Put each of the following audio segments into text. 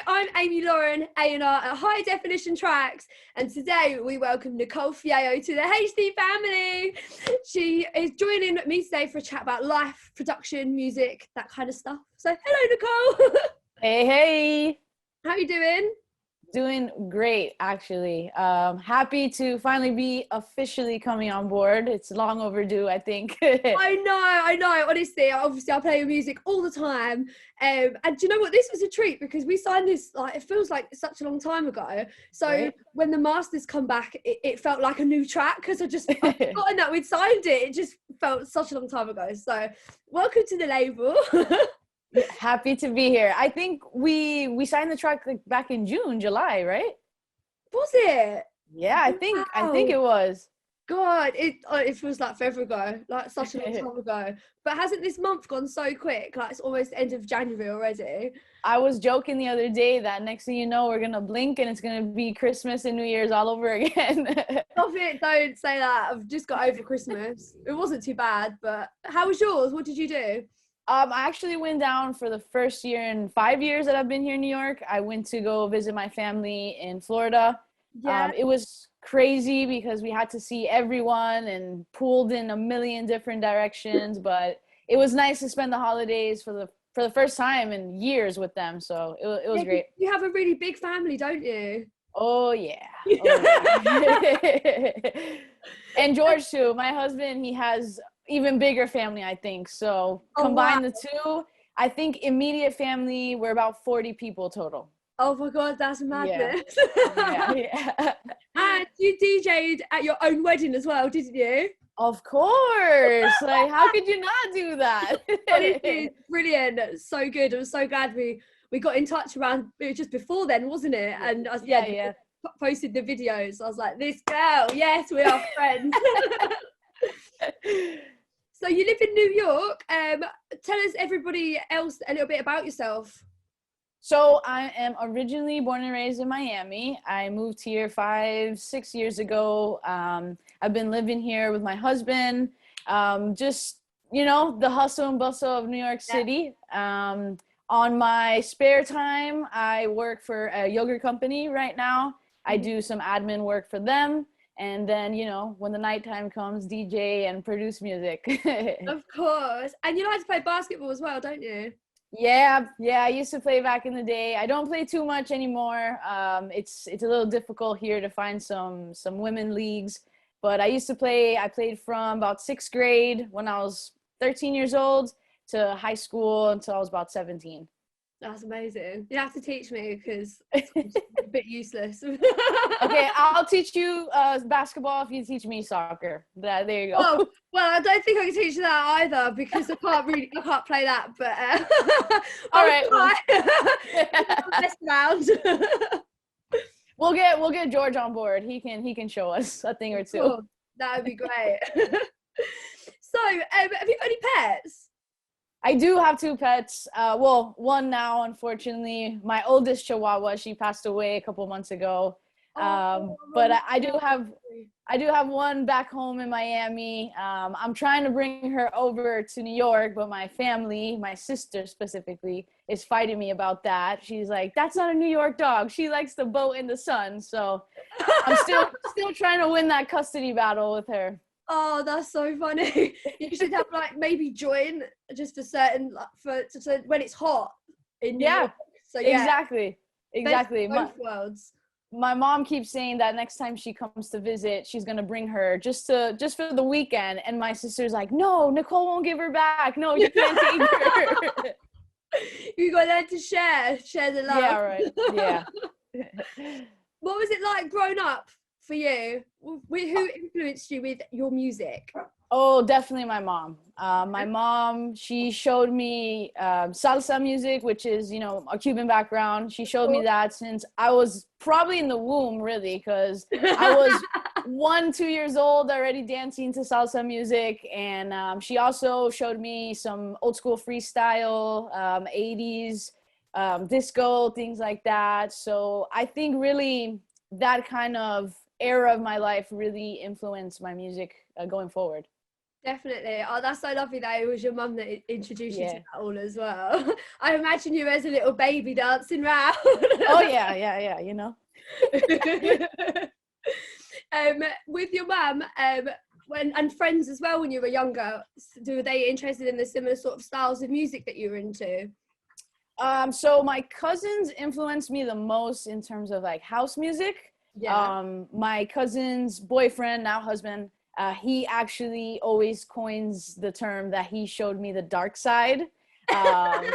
I'm Amy Lauren, A&R at High Definition Tracks, and today we welcome Nicole Fiallo to the HD family. She is joining me today for a chat about life, production, music, that kind of stuff. So, hello, Nicole. Hey. How are you doing? Doing great, actually. Happy to finally be officially coming on board. It's long overdue, I think. I know. Honestly, obviously, I play music all the time. And do you know what? This was a treat because we signed this, like, it feels like such a long time ago. So Right? when the masters come back, it felt like a new track because I'd forgotten that we'd signed it. It just felt such a long time ago. So welcome to the label. Yeah, happy to be here. I think we signed the track like back in June, July, right? Was it? Yeah, I think it was. God, it feels like forever ago, like such a long time ago. But hasn't this month gone so quick? Like it's almost the end of January already. I was joking the other day that next thing you know, we're gonna blink and it's gonna be Christmas and New Year's all over again. Stop it, don't say that. I've just got over Christmas. It wasn't too bad, but how was yours? What did you do? I actually went down for the first year in 5 years that I've been here in New York. I went to go visit my family in Florida. Yeah. It was crazy because we had to see everyone and pulled in a million different directions, but it was nice to spend the holidays for the first time in years with them. So it was great. You have a really big family, don't you? Oh yeah. Oh, yeah. And George too. My husband, he has even bigger family, I think. So combine the two, I think immediate family, we're about 40 people total. Oh my God, that's madness. Yeah. And you DJ'd at your own wedding as well, didn't you? Of course. Like, how could you not do that? Honestly, brilliant. So good. I'm so glad we got in touch around just before then, wasn't it? And I posted the videos. I was like, this girl, yes, we are friends. So you live in New York. Tell us, everybody else, a little bit about yourself. So I am originally born and raised in Miami. I moved here 5-6 years ago. I've been living here with my husband. Just, the hustle and bustle of New York City. On my spare time, I work for a yogurt company right now. I do some admin work for them. And then, when the nighttime comes, DJ and produce music. Of course. And you like to play basketball as well, don't you? Yeah. I used to play back in the day. I don't play too much anymore. It's a little difficult here to find some women leagues. But I used to play. I played from about 6th grade when I was 13 years old to high school until I was about 17. That's amazing. You have to teach me because it's a bit useless. Okay, I'll teach you basketball if you teach me soccer. There you go. Oh, well, I don't think I can teach you that either because I can't play that. But all right, mess around. We'll get George on board. He can show us a thing or two. Cool. That would be great. So, have you got any pets? I do have 2 pets. Well, one now, unfortunately. My oldest Chihuahua, she passed away a couple months ago. But I do have one back home in Miami. I'm trying to bring her over to New York, but my family, my sister specifically, is fighting me about that. She's like, "That's not a New York dog. She likes the boat in the sun." So I'm still trying to win that custody battle with her. Oh, that's so funny. You should have maybe join just for certain so when it's hot in New York. So exactly. Both worlds. My mom keeps saying that next time she comes to visit, she's gonna bring her just for the weekend. And my sister's like, "No, Nicole won't give her back. No, you can't take her." You got there to share the love. Yeah, right. Yeah. What was it like growing up for you? Who influenced you with your music? Oh, definitely my mom. My mom, she showed me salsa music, which is, a Cuban background. She showed me that since I was probably in the womb, really, because I was 1-2 years old already dancing to salsa music. And she also showed me some old school freestyle, 80s, disco, things like that. So I think really that kind of era of my life really influenced my music going forward. Definitely. Oh, that's so lovely that it was your mum that introduced you to Yeah. that all as well. I imagine you as a little baby dancing round. Oh yeah, you know. With your mum, when and friends as well when you were younger, were they interested in the similar sort of styles of music that you were into? So my cousins influenced me the most in terms of like house music. Yeah. My cousin's boyfriend, now husband, he actually always coins the term that he showed me the dark side. Um,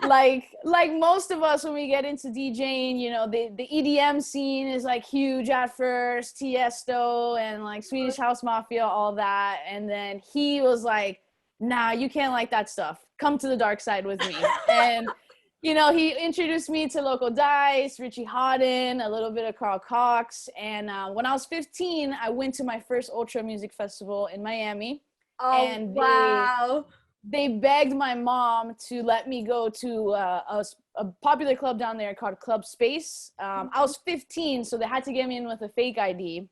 like most of us when we get into DJing, you know, the EDM scene is like huge at first, Tiesto and like Swedish House Mafia, all that, and then he was like, "Nah, you can't like that stuff. Come to the dark side with me." And you know, he introduced me to Local Dice, Richie Hawtin, a little bit of Carl Cox. And when I was 15, I went to my first Ultra Music Festival in Miami. Oh, And wow. they begged my mom to let me go to a popular club down there called Club Space. I was 15, so they had to get me in with a fake ID.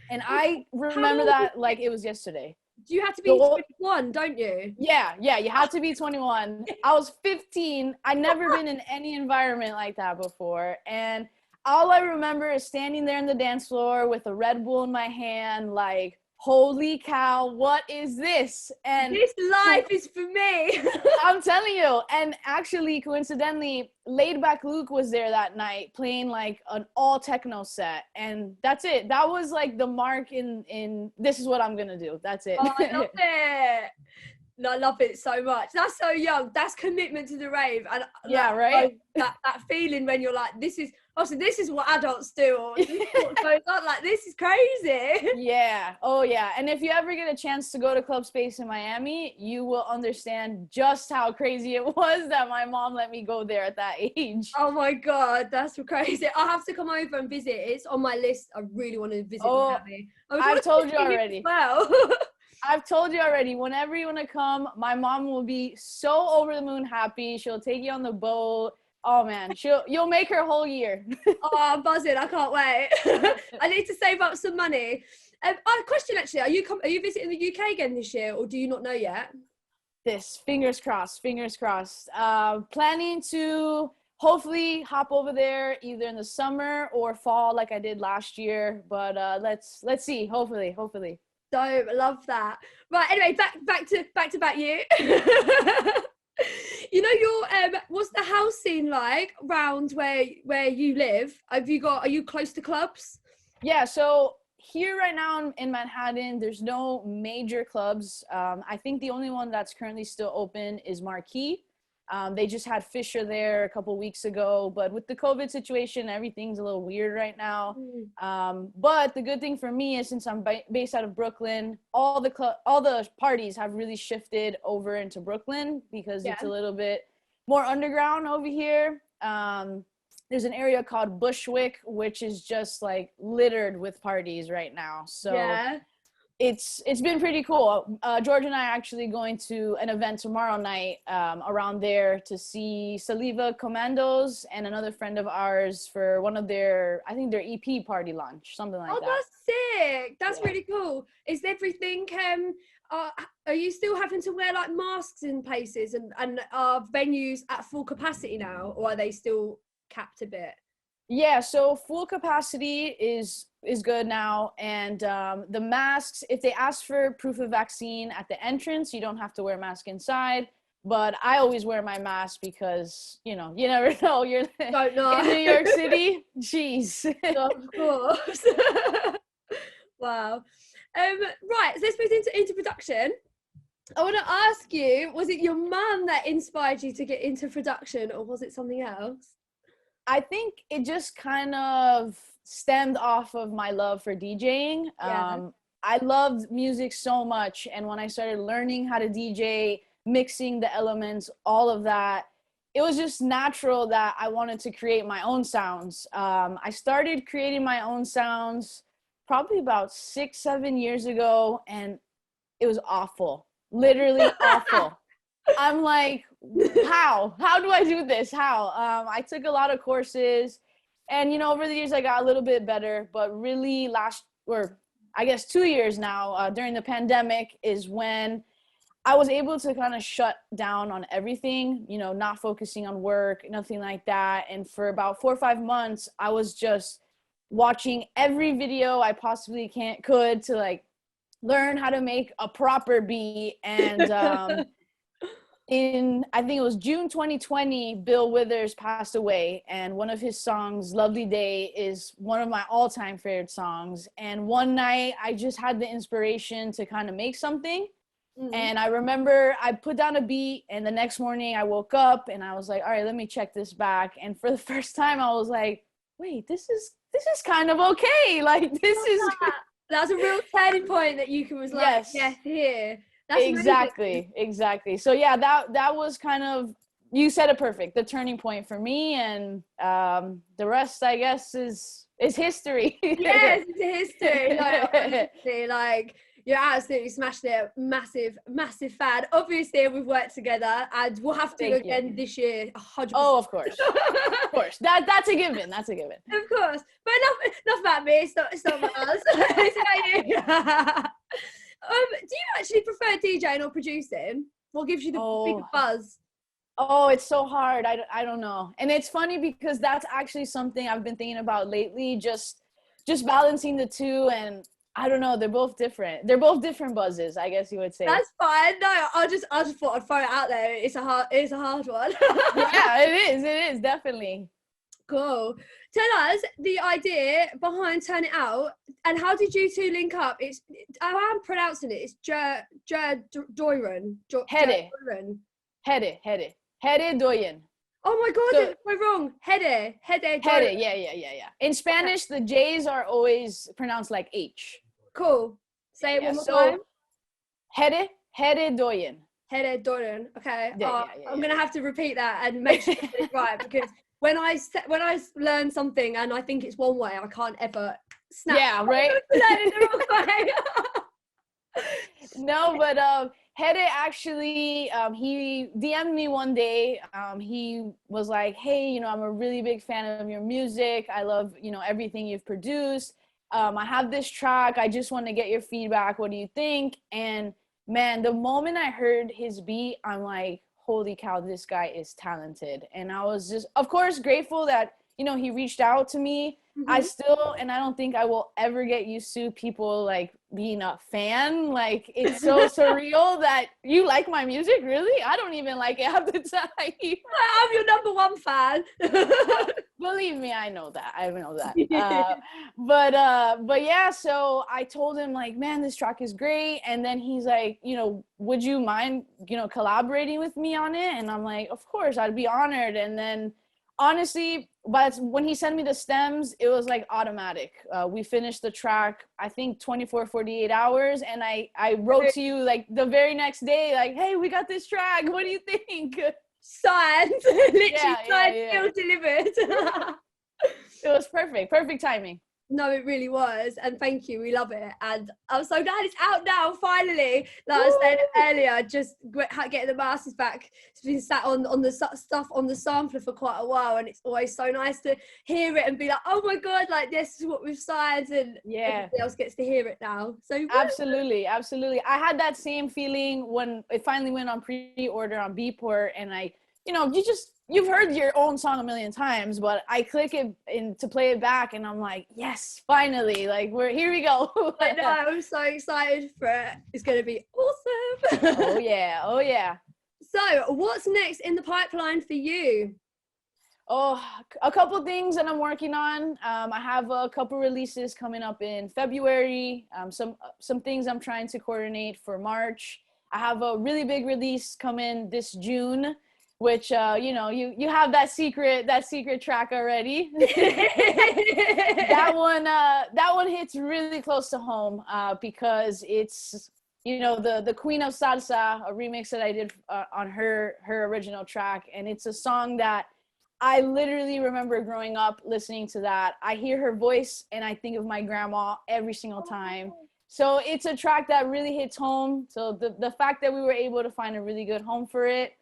And I remember that like it was yesterday. You have to be 21, don't you? Yeah, you had to be 21. I was 15. I'd never been in any environment like that before. And all I remember is standing there in the dance floor with a Red Bull in my hand, like, holy cow, what is this? And this life is for me. I'm telling you. And actually, coincidentally, Laid Back Luke was there that night playing like an all techno set. And that's it. That was like the mark in this is what I'm going to do. That's it. Oh, I love it. I love it so much. That's so young. That's commitment to the rave. And yeah, right? That feeling when you're like, this is what adults do, or this is what goes on. Like, this is crazy. Yeah. Oh yeah. And if you ever get a chance to go to Club Space in Miami, you will understand just how crazy it was that my mom let me go there at that age. Oh my God, that's crazy. I'll have to come over and visit. It's on my list. I really want to visit Miami. I've told you already. Well. I've told you already, whenever you want to come, my mom will be so over the moon happy. She'll take you on the boat. Oh man, you'll make her whole year. Oh, I'm buzzing. I can't wait. I need to save up some money. Question actually, are you visiting the UK again this year, or do you not know yet? Fingers crossed. Planning to hopefully hop over there either in the summer or fall like I did last year, but let's see. Hopefully. Don't love that. Right, anyway, back to you. You know, what's the house scene like round where you live? Are you close to clubs? Yeah, so here right now in Manhattan, there's no major clubs. I think the only one that's currently still open is Marquee. They just had Fisher there a couple weeks ago, but with the COVID situation, everything's a little weird right now. But the good thing for me is since I'm based out of Brooklyn, all the parties have really shifted over into Brooklyn because it's a little bit more underground over here. There's an area called Bushwick, which is just like littered with parties right now. So it's been pretty cool. George and I are actually going to an event tomorrow night around there to see Saliva Commandos and another friend of ours for one of their EP party launch, something like that. Oh, that's sick. That's really cool. Is everything, are you still having to wear like masks in places and are venues at full capacity now, or are they still capped a bit? Yeah, so full capacity is good now, and the masks, if they ask for proof of vaccine at the entrance, you don't have to wear a mask inside, but I always wear my mask because, you know, you never know. You're in New York City. Jeez. Of course. Wow. Right, so let's move into production. I want to ask you, was it your mum that inspired you to get into production, or was it something else? I think it just kind of stemmed off of my love for DJing. I loved music so much, and when I started learning how to DJ, mixing the elements, all of that, it was just natural that I wanted to create my own sounds. I started creating my own sounds probably about 6-7 years ago, and it was awful, literally awful. I'm like, how do I do this? I took a lot of courses, and you know, over the years I got a little bit better, but really I guess 2 years now, during the pandemic, is when I was able to kind of shut down on everything, you know, not focusing on work, nothing like that. And for about 4 or 5 months, I was just watching every video I possibly could to like learn how to make a proper beat. And in, I think it was June 2020, Bill Withers passed away, and one of his songs, Lovely Day, is one of my all-time favorite songs. And one night I just had the inspiration to kind of make something. And I remember I put down a beat, and the next morning I woke up and I was like, all right, let me check this back. And for the first time I was like, wait, this is kind of okay. Like, this is that's a real turning point that you can was like, yes, here. That's exactly. So yeah, that was kind of, you said it perfect, the turning point for me. And the rest, I guess, is history. Yes, it's history. Like, honestly, like, you're absolutely smashed it. Massive fan. Obviously, we've worked together, and we'll have to again this year. 100%. Oh, of course. Of course. That's a given. Of course. But enough about me. It's not about us. It's about you. Do you actually prefer DJing or producing? What gives you the big buzz? Oh, it's so hard. I don't know. And it's funny because that's actually something I've been thinking about lately, just balancing the two. And I don't know, they're both different. They're both different buzzes, I guess you would say. That's fine. No, I just thought I'd throw it out there. It's a hard one. Yeah, it is definitely. Cool. Tell us the idea behind Turn It Out, and how did you two link up? I'm pronouncing it. It's Doiron. Hede Doyen. Oh my God, it's so wrong. Hede. Yeah. In Spanish, the J's are always pronounced like H. Cool. Say it one more time. Hede Doyen. Hede Doyen. Okay. I'm gonna have to repeat that and make sure I get it right, because when I learn something and I think it's one way, I can't ever snap. Yeah, right. No, but Hede actually, he DM'd me one day. He was like, hey, you know, I'm a really big fan of your music. I love, you know, everything you've produced. I have this track. I just want to get your feedback. What do you think? And man, the moment I heard his beat, I'm like, holy cow, this guy is talented. And I was just, of course, grateful that, you know, he reached out to me. I still, and I don't think I will ever get used to people like being a fan. Like, it's so surreal that you like my music. Really? I don't even like it half the time. I'm your number one fan. Believe me, I know that. But yeah, so I told him like, man, this track is great. And then he's like, you know, would you mind, you know, collaborating with me on it? And I'm like, of course, I'd be honored. And then honestly, but when he sent me the stems, it was like automatic. We finished the track, I think 24, 48 hours. And I wrote to you like the very next day, like, hey, we got this track. What do you think? Signed. Literally signed, still delivered. It was perfect timing. No, it really was, and thank you. We love it, and I'm so glad it's out now. Finally, like I said earlier, just getting the masters back. It's been sat on the stuff on the sampler for quite a while, and it's always so nice to hear it and be like, oh my God, like this is what we've signed, and everybody else gets to hear it now. So absolutely. I had that same feeling when it finally went on pre-order on Beatport, and you've heard your own song a million times, but I click it in to play it back, and I'm like, yes, finally, like here we go. I know, I'm so excited for it. It's going to be awesome. Oh yeah. So what's next in the pipeline for you? Oh, a couple things that I'm working on. I have a couple releases coming up in February. Some things I'm trying to coordinate for March. I have a really big release coming this June, which you have that secret track already. that one hits really close to home because it's, you know, the Queen of Salsa, a remix that I did on her original track, and it's a song that I literally remember growing up listening to that. I hear her voice and I think of my grandma every single time. So it's a track that really hits home. So the fact that we were able to find a really good home for it,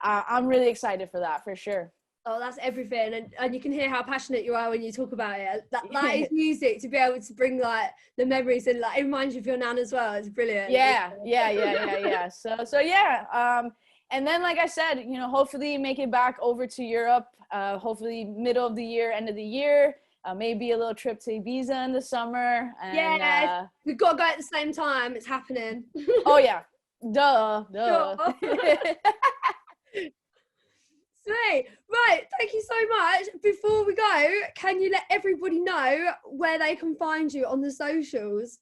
I'm really excited for that, for sure. Oh, that's everything, and you can hear how passionate you are when you talk about it. That is music, to be able to bring like the memories, and like it reminds you of your nan as well. It's brilliant. Yeah. So yeah. And then, like I said, you know, hopefully make it back over to Europe. Hopefully middle of the year, end of the year. Maybe a little trip to Ibiza in the summer. And, yeah, we've got to go at the same time. It's happening. Oh yeah, duh. Sure. Sweet. Right, thank you so much. Before we go, can you let everybody know where they can find you on the socials?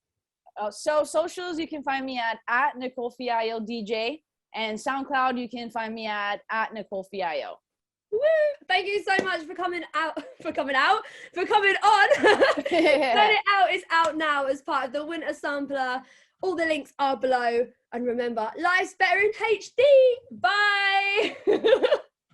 So socials, you can find me at Nicole Fiallo DJ, and SoundCloud, you can find me at Nicole Fiallo. Woo! Thank you so much for coming on. Let It Out is out now as part of the Winter Sampler. All the links are below. And remember, life's better in HD. Bye.